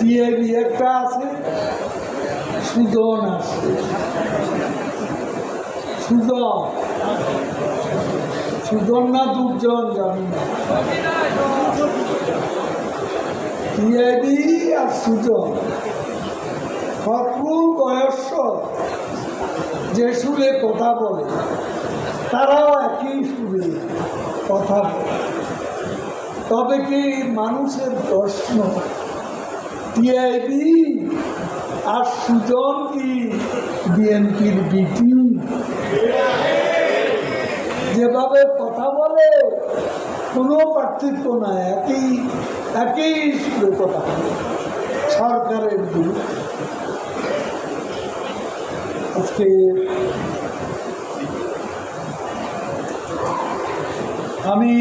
TIB একটা আছে, সুজন আছে। সুজন না দুর্জন জানি না। টিআইবি আর সুজন ফখরুল বয়স্ক যে সুরে কথা বলে তারাও একই সুরে কথা বলে। তবে কি মানুষের প্রশ্ন, টিআইবি আর সুজন কি বিএনপির বিটি? যেভাবে কথা বলে কোনো পার্থক্য নাই, একই সুরে কথা বলে সরকারের বিরুদ্ধে। আজকে আমি